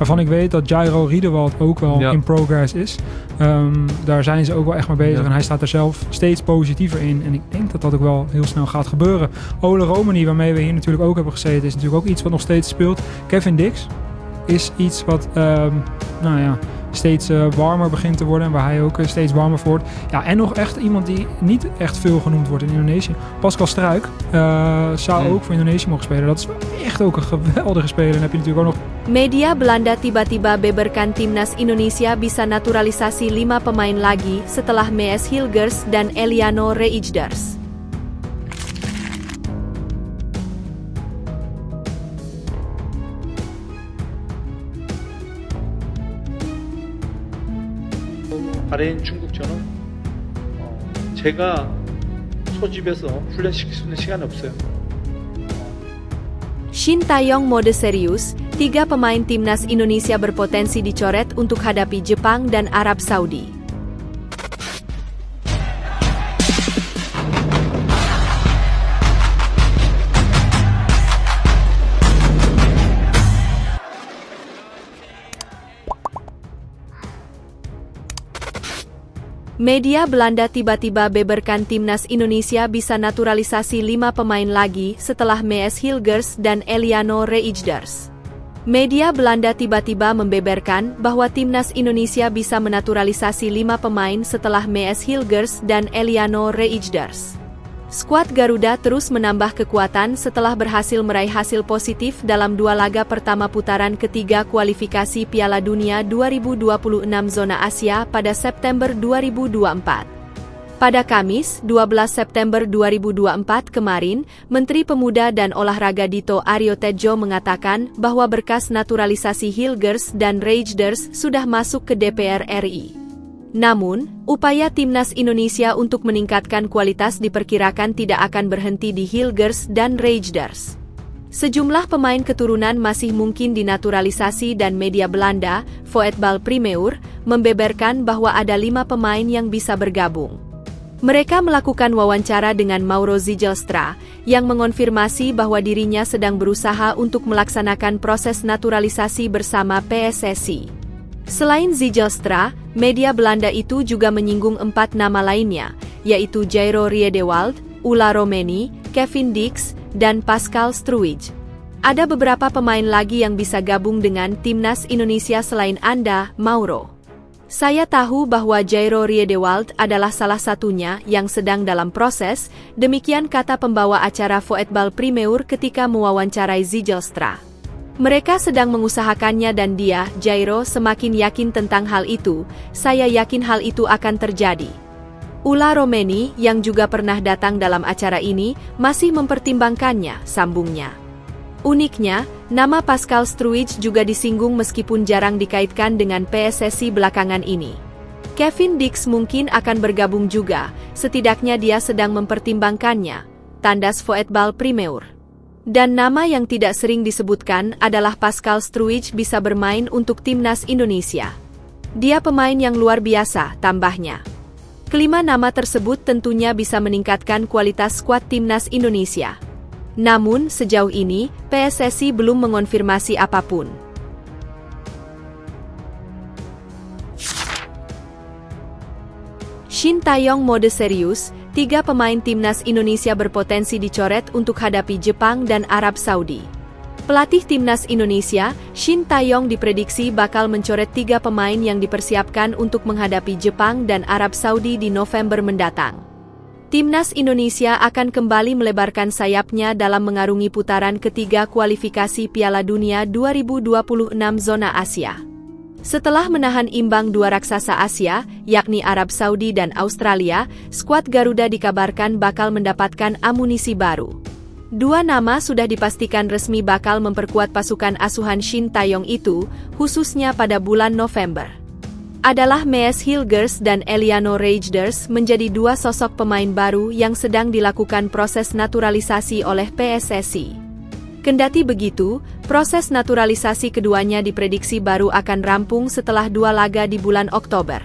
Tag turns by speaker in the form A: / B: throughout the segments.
A: waarvan ik weet dat Jairo Riedewald ook wel in progress is. Daar zijn ze ook wel echt mee bezig en hij staat er zelf steeds positiever in. En ik denk dat dat ook wel heel snel gaat gebeuren. Ole Romani, waarmee we hier natuurlijk ook hebben gezeten, is natuurlijk ook iets wat nog steeds speelt. Kevin Dix is iets wat steeds warmer begint te worden en waar hij ook steeds warmer voor wordt. Ja, en nog echt iemand die niet echt veel genoemd wordt in Indonesië. Pascal Struijk zou ook voor Indonesië mogen spelen. Dat is echt ook een geweldige speler. En dan heb je natuurlijk ook nog...
B: Media Belanda tiba-tiba beberkan timnas Indonesia bisa naturalisasi 5 pemain lagi setelah Mees Hilgers dan Eliano Reijnders.
C: 바레인 중국전은 제가 소집해서 훈련시킬 수 있는 시간이 없어요.
B: Shin Taeyong mode serius, 3 pemain timnas Indonesia berpotensi dicoret untuk hadapi Jepang dan Arab Saudi. Media Belanda tiba-tiba beberkan timnas Indonesia bisa naturalisasi 5 pemain lagi setelah Mees Hilgers dan Eliano Reijnders. Media Belanda tiba-tiba membeberkan bahwa timnas Indonesia bisa menaturalisasi 5 pemain setelah Mees Hilgers dan Eliano Reijnders. Skuad Garuda terus menambah kekuatan setelah berhasil meraih hasil positif dalam 2 laga pertama putaran ketiga kualifikasi Piala Dunia 2026 zona Asia pada September 2024. Pada Kamis, 12 September 2024 kemarin, Menteri Pemuda dan Olahraga Dito Aryo Tejo mengatakan bahwa berkas naturalisasi Hilgers dan Reijnders sudah masuk ke DPR RI. Namun, upaya timnas Indonesia untuk meningkatkan kualitas diperkirakan tidak akan berhenti di Hilgers dan Reijnders. Sejumlah pemain keturunan masih mungkin dinaturalisasi dan media Belanda, Voetbal Primeur, membeberkan bahwa ada 5 pemain yang bisa bergabung. Mereka melakukan wawancara dengan Mauro Zijlstra, yang mengonfirmasi bahwa dirinya sedang berusaha untuk melaksanakan proses naturalisasi bersama PSSI. Selain Zijlstra, media Belanda itu juga menyinggung 4 nama lainnya, yaitu Jairo Riedewald, Ula Romani, Kevin Dix, dan Pascal Struijk. Ada beberapa pemain lagi yang bisa gabung dengan timnas Indonesia selain Anda, Mauro. Saya tahu bahwa Jairo Riedewald adalah salah satunya yang sedang dalam proses, demikian kata pembawa acara Voetbal Primeur ketika mewawancarai Zijlstra. Mereka sedang mengusahakannya dan dia, Jairo, semakin yakin tentang hal itu. Saya yakin hal itu akan terjadi. Ula Romani, yang juga pernah datang dalam acara ini, masih mempertimbangkannya, sambungnya. Uniknya, nama Pascal Struijk juga disinggung meskipun jarang dikaitkan dengan PSSI belakangan ini. Kevin Dix mungkin akan bergabung juga, setidaknya dia sedang mempertimbangkannya, tandas Voetbal Primeur. Dan nama yang tidak sering disebutkan adalah Pascal Struijk bisa bermain untuk timnas Indonesia. Dia pemain yang luar biasa, tambahnya. Kelima nama tersebut tentunya bisa meningkatkan kualitas skuad timnas Indonesia. Namun, sejauh ini, PSSI belum mengonfirmasi apapun. Shin Taeyong mode serius, 3 pemain timnas Indonesia berpotensi dicoret untuk hadapi Jepang dan Arab Saudi. Pelatih timnas Indonesia, Shin Taeyong diprediksi bakal mencoret 3 pemain yang dipersiapkan untuk menghadapi Jepang dan Arab Saudi di November mendatang. Timnas Indonesia akan kembali melebarkan sayapnya dalam mengarungi putaran ketiga kualifikasi Piala Dunia 2026 zona Asia. Setelah menahan imbang 2 raksasa Asia, yakni Arab Saudi dan Australia, skuad Garuda dikabarkan bakal mendapatkan amunisi baru. 2 nama sudah dipastikan resmi bakal memperkuat pasukan asuhan Shin Taeyong itu, khususnya pada bulan November. Adalah Mees Hilgers dan Eliano Reijnders menjadi 2 sosok pemain baru yang sedang dilakukan proses naturalisasi oleh PSSI. Kendati begitu, proses naturalisasi keduanya diprediksi baru akan rampung setelah 2 laga di bulan Oktober.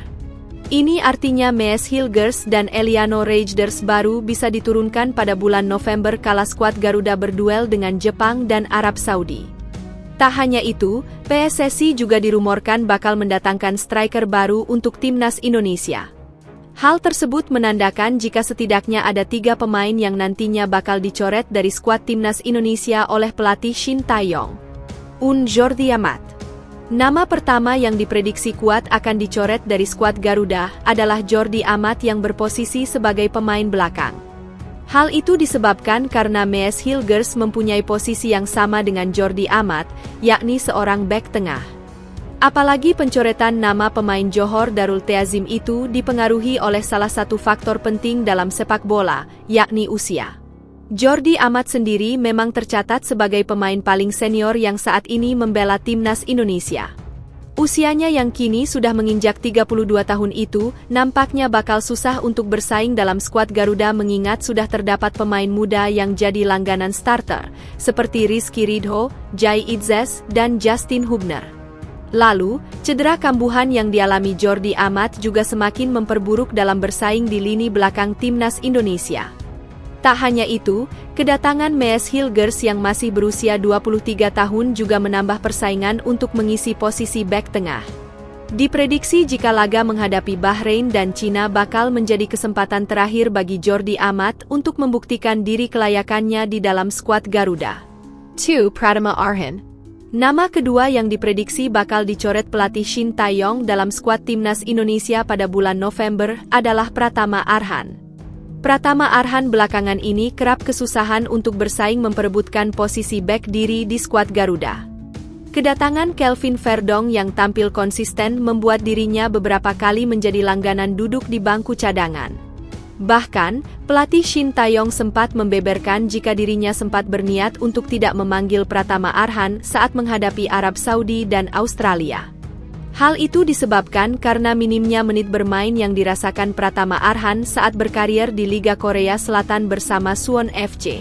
B: Ini artinya Mees Hilgers dan Eliano Reijnders baru bisa diturunkan pada bulan November kala skuad Garuda berduel dengan Jepang dan Arab Saudi. Tak hanya itu, PSSI juga dirumorkan bakal mendatangkan striker baru untuk timnas Indonesia. Hal tersebut menandakan jika setidaknya ada 3 pemain yang nantinya bakal dicoret dari skuad timnas Indonesia oleh pelatih Shin Tae-yong. Jordi Amat. Nama pertama yang diprediksi kuat akan dicoret dari skuad Garuda adalah Jordi Amat yang berposisi sebagai pemain belakang. Hal itu disebabkan karena Mees Hilgers mempunyai posisi yang sama dengan Jordi Amat, yakni seorang bek tengah. Apalagi pencoretan nama pemain Johor Darul Teazim itu dipengaruhi oleh salah satu faktor penting dalam sepak bola, yakni usia. Jordi Amat sendiri memang tercatat sebagai pemain paling senior yang saat ini membela timnas Indonesia. Usianya yang kini sudah menginjak 32 tahun itu, nampaknya bakal susah untuk bersaing dalam skuad Garuda mengingat sudah terdapat pemain muda yang jadi langganan starter, seperti Rizky Ridho, Jai Idzes, dan Justin Hubner. Lalu, cedera kambuhan yang dialami Jordi Amat juga semakin memperburuk dalam bersaing di lini belakang timnas Indonesia. Tak hanya itu, kedatangan Mees Hilgers yang masih berusia 23 tahun juga menambah persaingan untuk mengisi posisi bek tengah. Diprediksi jika laga menghadapi Bahrain dan Cina bakal menjadi kesempatan terakhir bagi Jordi Amat untuk membuktikan diri kelayakannya di dalam skuad Garuda. 2. Pratama Arhan. Nama kedua yang diprediksi bakal dicoret pelatih Shin Tae-yong dalam skuad timnas Indonesia pada bulan November adalah Pratama Arhan. Pratama Arhan belakangan ini kerap kesusahan untuk bersaing memperebutkan posisi bek diri di skuad Garuda. Kedatangan Kelvin Verdong yang tampil konsisten membuat dirinya beberapa kali menjadi langganan duduk di bangku cadangan. Bahkan, pelatih Shin Tae-yong sempat membeberkan jika dirinya sempat berniat untuk tidak memanggil Pratama Arhan saat menghadapi Arab Saudi dan Australia. Hal itu disebabkan karena minimnya menit bermain yang dirasakan Pratama Arhan saat berkarier di Liga Korea Selatan bersama Suwon FC.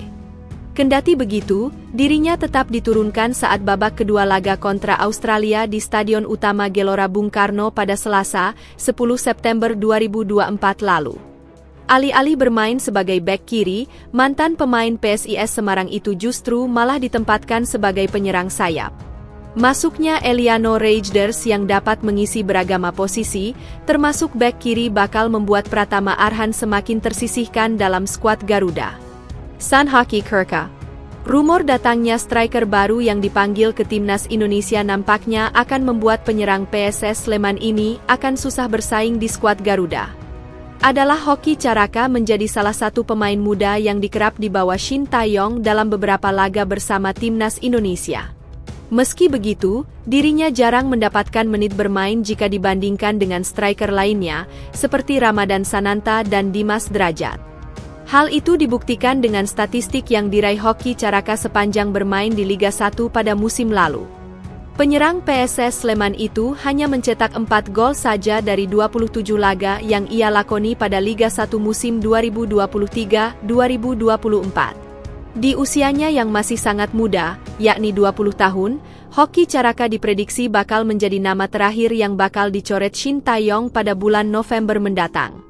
B: Kendati begitu, dirinya tetap diturunkan saat babak kedua laga kontra Australia di Stadion Utama Gelora Bung Karno pada Selasa, 10 September 2024 lalu. Alih-alih bermain sebagai bek kiri, mantan pemain PSIS Semarang itu justru malah ditempatkan sebagai penyerang sayap. Masuknya Eliano Reijnders yang dapat mengisi beragam posisi, termasuk bek kiri bakal membuat Pratama Arhan semakin tersisihkan dalam skuad Garuda. Sun Hockey Kerka. Rumor datangnya striker baru yang dipanggil ke timnas Indonesia nampaknya akan membuat penyerang PSS Sleman ini akan susah bersaing di skuad Garuda. Adalah Hoki Caraka menjadi salah satu pemain muda yang dikerap di bawah Shin Tae-yong dalam beberapa laga bersama timnas Indonesia. Meski begitu, dirinya jarang mendapatkan menit bermain jika dibandingkan dengan striker lainnya, seperti Ramadan Sananta dan Dimas Drajat. Hal itu dibuktikan dengan statistik yang diraih Hoki Caraka sepanjang bermain di Liga 1 pada musim lalu. Penyerang PSS Sleman itu hanya mencetak 4 gol saja dari 27 laga yang ia lakoni pada Liga 1 musim 2023-2024. Di usianya yang masih sangat muda, yakni 20 tahun, Hoki Caraka diprediksi bakal menjadi nama terakhir yang bakal dicoret Shin Tae-yong pada bulan November mendatang.